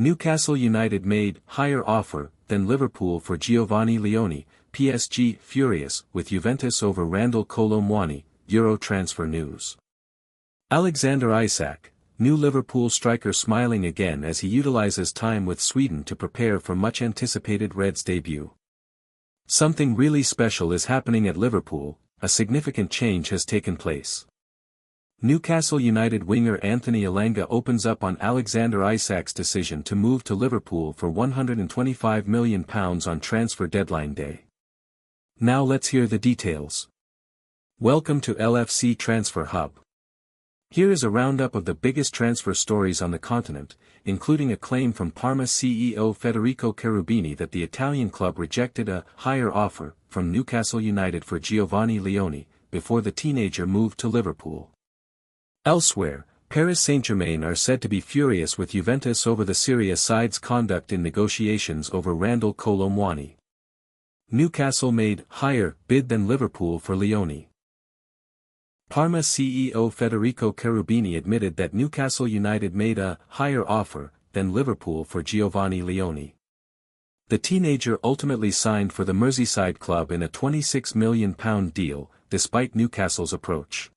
Newcastle United made higher offer than Liverpool for Giovanni Leoni, PSG furious with Juventus over Randal Kolo Muani, Euro transfer news. Alexander Isak, new Liverpool striker smiling again as he utilizes time with Sweden to prepare for much-anticipated Reds debut. Something really special is happening at Liverpool, a significant change has taken place. Newcastle United winger Anthony Elanga opens up on Alexander Isak's decision to move to Liverpool for £125 million on transfer deadline day. Now let's hear the details. Welcome to LFC Transfer Hub. Here is a roundup of the biggest transfer stories on the continent, including a claim from Parma CEO Federico Cherubini that the Italian club rejected a higher offer from Newcastle United for Giovanni Leoni, before the teenager moved to Liverpool. Elsewhere, Paris Saint-Germain are said to be furious with Juventus over the Serie A side's conduct in negotiations over Randal Kolo Muani. Newcastle made higher bid than Liverpool for Leoni. Parma CEO Federico Cherubini admitted that Newcastle United made a higher offer than Liverpool for Giovanni Leoni. The teenager ultimately signed for the Merseyside club in a £26 million deal, despite Newcastle's approach.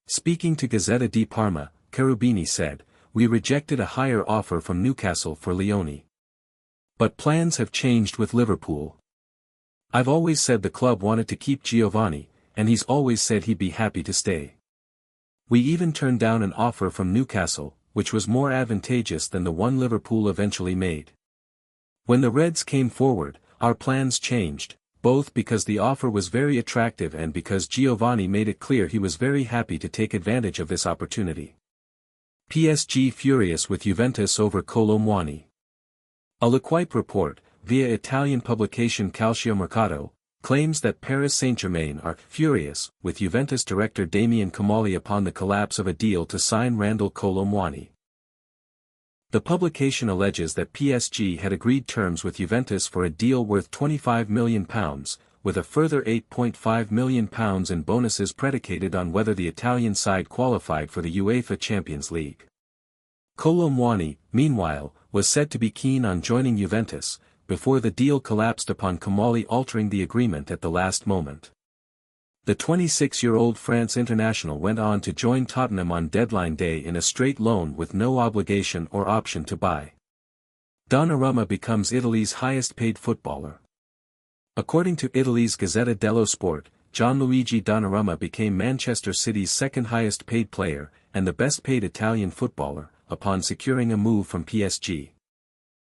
Speaking to Gazzetta di Parma, Cherubini said, "We rejected a higher offer from Newcastle for Leoni. But plans have changed with Liverpool. I've always said the club wanted to keep Giovanni, and he's always said he'd be happy to stay. We even turned down an offer from Newcastle, which was more advantageous than the one Liverpool eventually made. When the Reds came forward, our plans changed, both because the offer was very attractive and because Giovanni made it clear he was very happy to take advantage of this opportunity." PSG furious with Juventus over Kolo Muani. A L'Equipe report, via Italian publication Calciomercato, claims that Paris Saint-Germain are furious with Juventus director Damien Comolli upon the collapse of a deal to sign Randal Kolo Muani. The publication alleges that PSG had agreed terms with Juventus for a deal worth £25 million, with a further £8.5 million in bonuses predicated on whether the Italian side qualified for the UEFA Champions League. Kolo Muani, meanwhile, was said to be keen on joining Juventus, before the deal collapsed upon Comolli altering the agreement at the last moment. The 26-year-old France international went on to join Tottenham on deadline day in a straight loan with no obligation or option to buy. Donnarumma becomes Italy's highest-paid footballer. According to Italy's Gazzetta dello Sport, Gianluigi Donnarumma became Manchester City's second highest-paid player, and the best-paid Italian footballer, upon securing a move from PSG.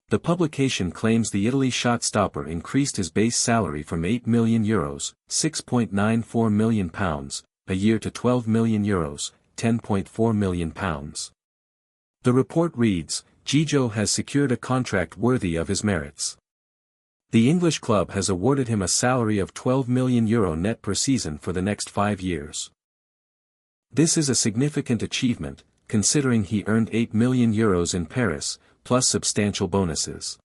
The publication claims the Italy shot-stopper increased his base salary from €8 million (£6.94 million) a year to €12 million (£10.4 million). The report reads, "Gigio has secured a contract worthy of his merits. The English club has awarded him a salary of €12 million net per season for the next 5 years. This is a significant achievement, considering he earned €8 million in Paris, plus substantial bonuses.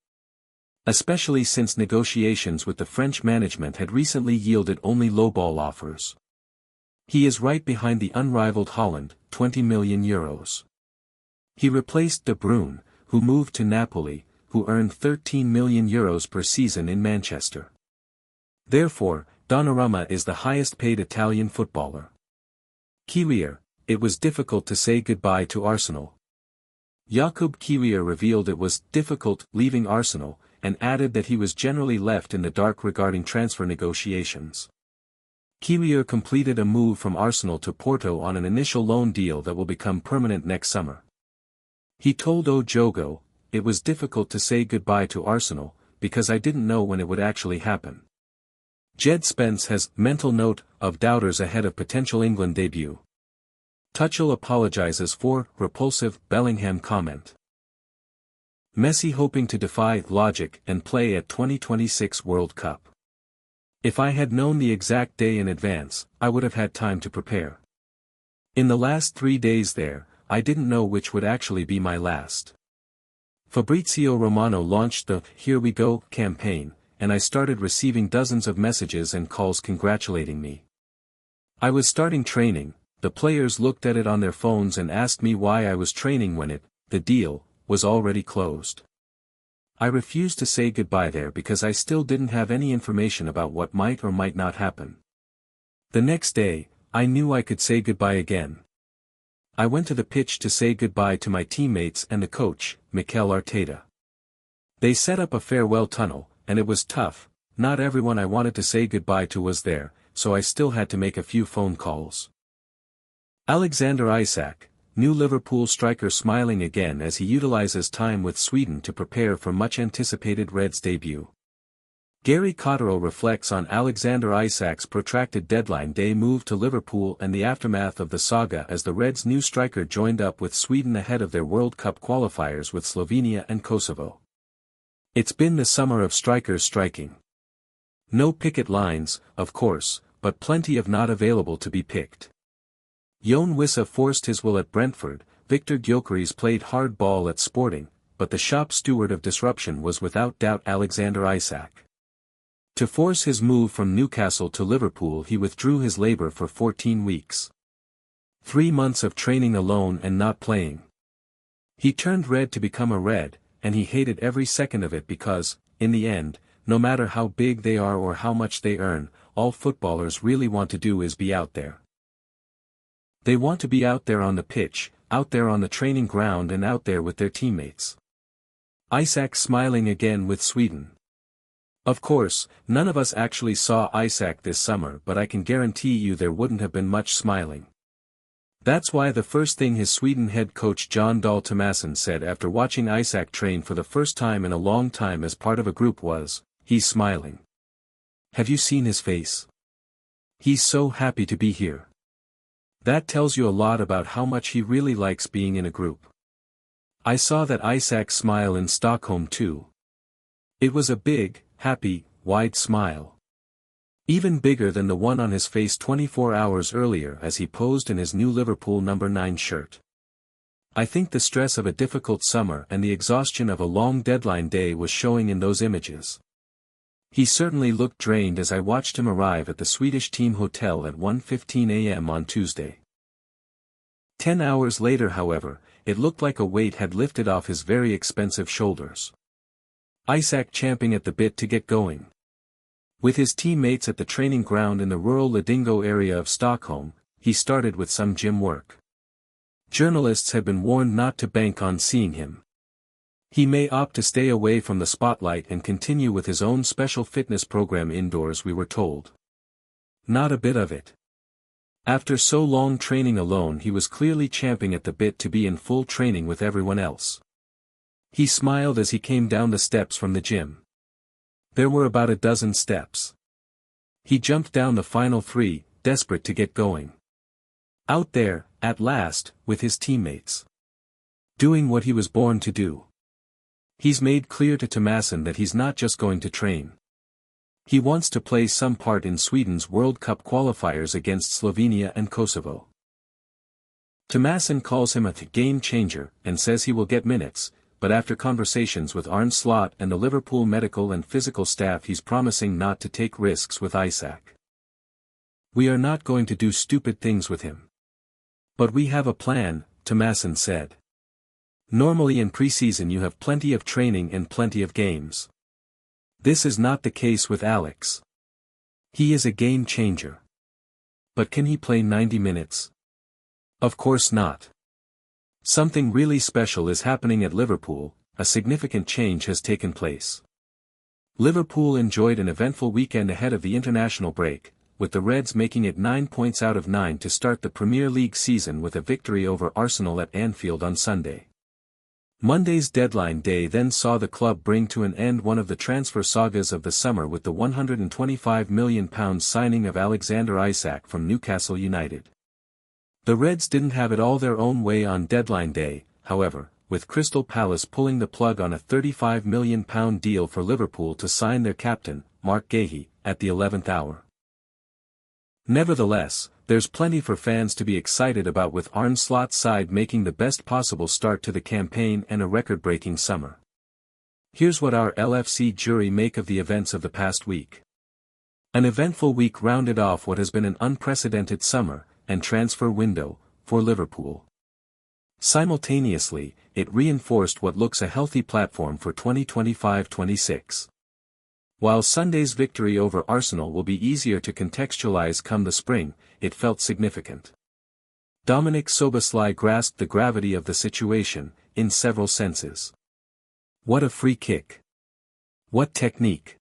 Especially since negotiations with the French management had recently yielded only lowball offers. He is right behind the unrivaled Holland, €20 million. He replaced De Bruyne, who moved to Napoli, who earned €13 million per season in Manchester. Therefore, Donnarumma is the highest-paid Italian footballer." Kiwior, it was difficult to say goodbye to Arsenal. Jakub Kiwior revealed it was difficult leaving Arsenal, and added that he was generally left in the dark regarding transfer negotiations. Kiwior completed a move from Arsenal to Porto on an initial loan deal that will become permanent next summer. He told O Jogo, "It was difficult to say goodbye to Arsenal, because I didn't know when it would actually happen." Jed Spence has mental note of doubters ahead of potential England debut. Tuchel apologizes for repulsive Bellingham comment. Messi hoping to defy logic and play at 2026 World Cup. "If I had known the exact day in advance, I would have had time to prepare. In the last 3 days there, I didn't know which would actually be my last." Fabrizio Romano launched the "Here We Go" campaign, and I started receiving dozens of messages and calls congratulating me. I was starting training. The players looked at it on their phones and asked me why I was training when the deal, was already closed. I refused to say goodbye there because I still didn't have any information about what might or might not happen. The next day, I knew I could say goodbye again. I went to the pitch to say goodbye to my teammates and the coach, Mikel Arteta. They set up a farewell tunnel, and it was tough. Not everyone I wanted to say goodbye to was there, so I still had to make a few phone calls. Alexander Isak, new Liverpool striker, smiling again as he utilizes time with Sweden to prepare for much-anticipated Reds debut. Gary Cotterill reflects on Alexander Isak's protracted deadline day move to Liverpool and the aftermath of the saga as the Reds' new striker joined up with Sweden ahead of their World Cup qualifiers with Slovenia and Kosovo. It's been the summer of strikers striking. No picket lines, of course, but plenty of not available to be picked. Jon Wissa forced his will at Brentford, Victor Gyökeres played hard ball at Sporting, but the shop steward of disruption was without doubt Alexander Isak. To force his move from Newcastle to Liverpool, he withdrew his labour for 14 weeks. 3 months of training alone and not playing. He turned red to become a Red, and he hated every second of it because, in the end, no matter how big they are or how much they earn, all footballers really want to do is be out there. They want to be out there on the pitch, out there on the training ground, and out there with their teammates. Isak smiling again with Sweden. Of course, none of us actually saw Isak this summer, but I can guarantee you there wouldn't have been much smiling. That's why the first thing his Sweden head coach Jon Dahl Tomasson said after watching Isak train for the first time in a long time as part of a group was, "He's smiling. Have you seen his face? He's so happy to be here." That tells you a lot about how much he really likes being in a group. I saw that Isak smile in Stockholm too. It was a big, happy, wide smile. Even bigger than the one on his face 24 hours earlier as he posed in his new Liverpool number 9 shirt. I think the stress of a difficult summer and the exhaustion of a long deadline day was showing in those images. He certainly looked drained as I watched him arrive at the Swedish team hotel at 1:15 a.m. on Tuesday. 10 hours later, however, it looked like a weight had lifted off his very expensive shoulders. Isak champing at the bit to get going. With his teammates at the training ground in the rural Lidingö area of Stockholm, he started with some gym work. Journalists had been warned not to bank on seeing him. He may opt to stay away from the spotlight and continue with his own special fitness program indoors, we were told. Not a bit of it. After so long training alone, he was clearly champing at the bit to be in full training with everyone else. He smiled as he came down the steps from the gym. There were about a dozen steps. He jumped down the final 3, desperate to get going. Out there, at last, with his teammates. Doing what he was born to do. He's made clear to Tomasson that he's not just going to train. He wants to play some part in Sweden's World Cup qualifiers against Slovenia and Kosovo. Tomasson calls him a game changer and says he will get minutes, but after conversations with Arne Slot and the Liverpool medical and physical staff, he's promising not to take risks with Isak. "We are not going to do stupid things with him. But we have a plan," Tomasson said. "Normally in pre-season you have plenty of training and plenty of games. This is not the case with Alex. He is a game changer. But can he play 90 minutes? Of course not. Something really special is happening at Liverpool, a significant change has taken place." Liverpool enjoyed an eventful weekend ahead of the international break, with the Reds making it 9 points out of 9 to start the Premier League season with a victory over Arsenal at Anfield on Sunday. Monday's deadline day then saw the club bring to an end one of the transfer sagas of the summer with the £125 million signing of Alexander Isak from Newcastle United. The Reds didn't have it all their own way on deadline day, however, with Crystal Palace pulling the plug on a £35 million deal for Liverpool to sign their captain, Mark Guéhi, at the 11th hour. Nevertheless, there's plenty for fans to be excited about, with Arne Slot's side making the best possible start to the campaign and a record-breaking summer. Here's what our LFC jury make of the events of the past week. An eventful week rounded off what has been an unprecedented summer and transfer window for Liverpool. Simultaneously, it reinforced what looks a healthy platform for 2025-26. While Sunday's victory over Arsenal will be easier to contextualize come the spring, it felt significant. Dominik Szoboszlai grasped the gravity of the situation, in several senses. What a free kick! What technique!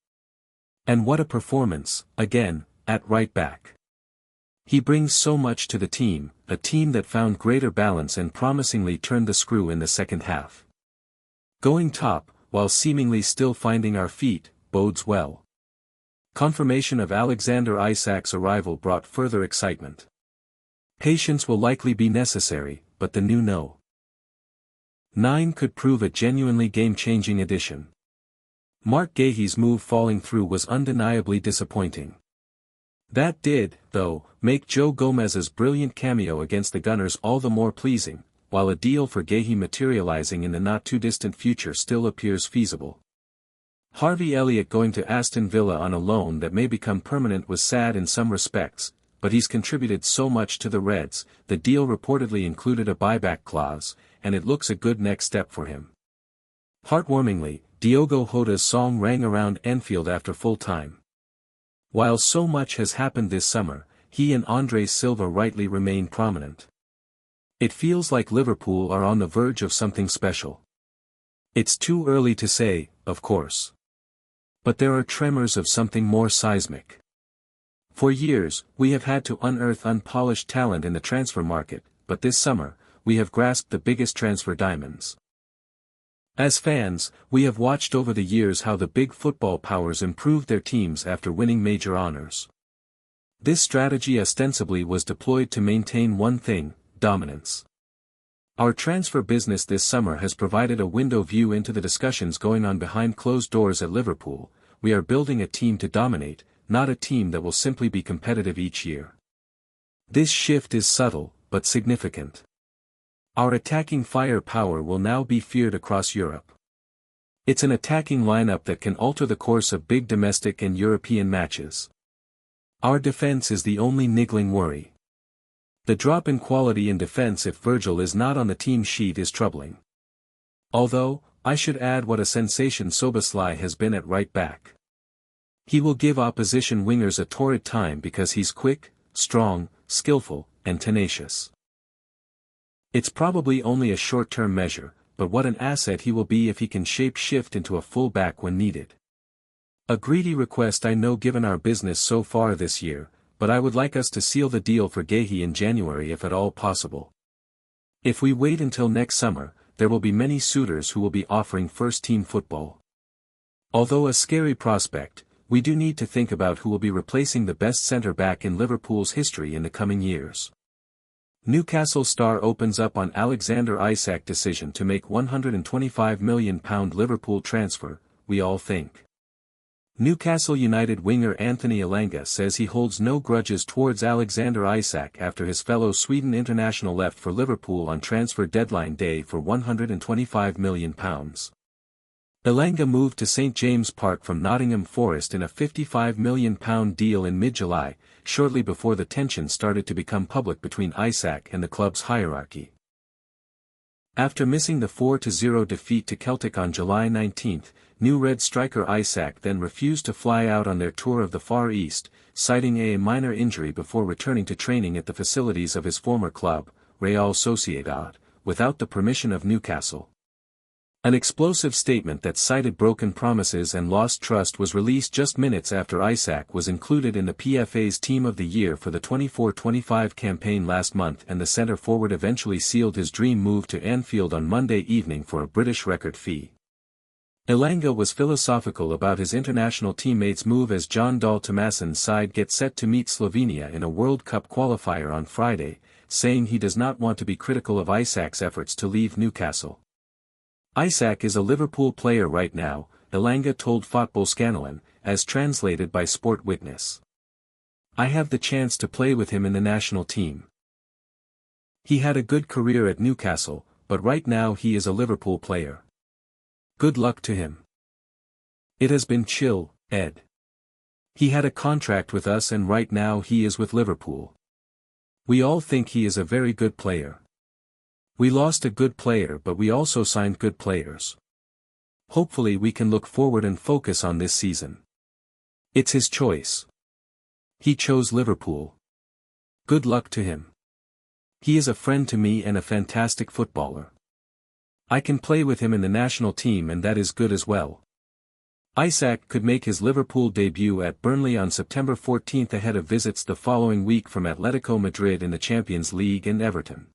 And what a performance, again, at right back. He brings so much to the team, a team that found greater balance and promisingly turned the screw in the second half. Going top, while seemingly still finding our feet, bodes well. Confirmation of Alexander Isak's arrival brought further excitement. Patience will likely be necessary, but the new No. 9 could prove a genuinely game-changing addition. Mark Guéhi's move falling through was undeniably disappointing. That did, though, make Joe Gomez's brilliant cameo against the Gunners all the more pleasing, while a deal for Guéhi materializing in the not-too-distant future still appears feasible. Harvey Elliott going to Aston Villa on a loan that may become permanent was sad in some respects, but he's contributed so much to the Reds. The deal reportedly included a buyback clause, and it looks a good next step for him. Heartwarmingly, Diogo Jota's song rang around Anfield after full time. While so much has happened this summer, he and André Silva rightly remain prominent. It feels like Liverpool are on the verge of something special. It's too early to say, of course. But there are tremors of something more seismic. For years, we have had to unearth unpolished talent in the transfer market, but this summer, we have grasped the biggest transfer diamonds. As fans, we have watched over the years how the big football powers improved their teams after winning major honors. This strategy ostensibly was deployed to maintain one thing: dominance. Our transfer business this summer has provided a window view into the discussions going on behind closed doors at Liverpool. We are building a team to dominate, not a team that will simply be competitive each year. This shift is subtle, but significant. Our attacking firepower will now be feared across Europe. It's an attacking lineup that can alter the course of big domestic and European matches. Our defense is the only niggling worry. The drop in quality in defense if Virgil is not on the team sheet is troubling. Although, I should add what a sensation Szoboszlai has been at right back. He will give opposition wingers a torrid time because he's quick, strong, skillful, and tenacious. It's probably only a short-term measure, but what an asset he will be if he can shape-shift into a full-back when needed. A greedy request I know given our business so far this year, but I would like us to seal the deal for Guéhi in January if at all possible. If we wait until next summer, there will be many suitors who will be offering first-team football. Although a scary prospect, we do need to think about who will be replacing the best centre-back in Liverpool's history in the coming years. Newcastle Star opens up on Alexander Isak decision to make £125 million Liverpool transfer, we all think. Newcastle United winger Anthony Elanga says he holds no grudges towards Alexander Isak after his fellow Sweden international left for Liverpool on transfer deadline day for £125 million. Elanga moved to St James Park from Nottingham Forest in a £55 million deal in mid-July, shortly before the tension started to become public between Isak and the club's hierarchy. After missing the 4-0 defeat to Celtic on July 19, new Red striker Isak then refused to fly out on their tour of the Far East, citing a minor injury before returning to training at the facilities of his former club, Real Sociedad, without the permission of Newcastle. An explosive statement that cited broken promises and lost trust was released just minutes after Isak was included in the PFA's Team of the Year for the 24-25 campaign last month, and the centre-forward eventually sealed his dream move to Anfield on Monday evening for a British record fee. Elanga was philosophical about his international teammates' move as John Dahl Tomassen's side get set to meet Slovenia in a World Cup qualifier on Friday, saying he does not want to be critical of Isak's efforts to leave Newcastle. Isak is a Liverpool player right now, Elanga told Fotballskanalen, as translated by Sport Witness. I have the chance to play with him in the national team. He had a good career at Newcastle, but right now he is a Liverpool player. Good luck to him. It has been chill, Ed. He had a contract with us and right now he is with Liverpool. We all think he is a very good player. We lost a good player, but we also signed good players. Hopefully we can look forward and focus on this season. It's his choice. He chose Liverpool. Good luck to him. He is a friend to me and a fantastic footballer. I can play with him in the national team, and that is good as well. Isak could make his Liverpool debut at Burnley on September 14 ahead of visits the following week from Atletico Madrid in the Champions League and Everton.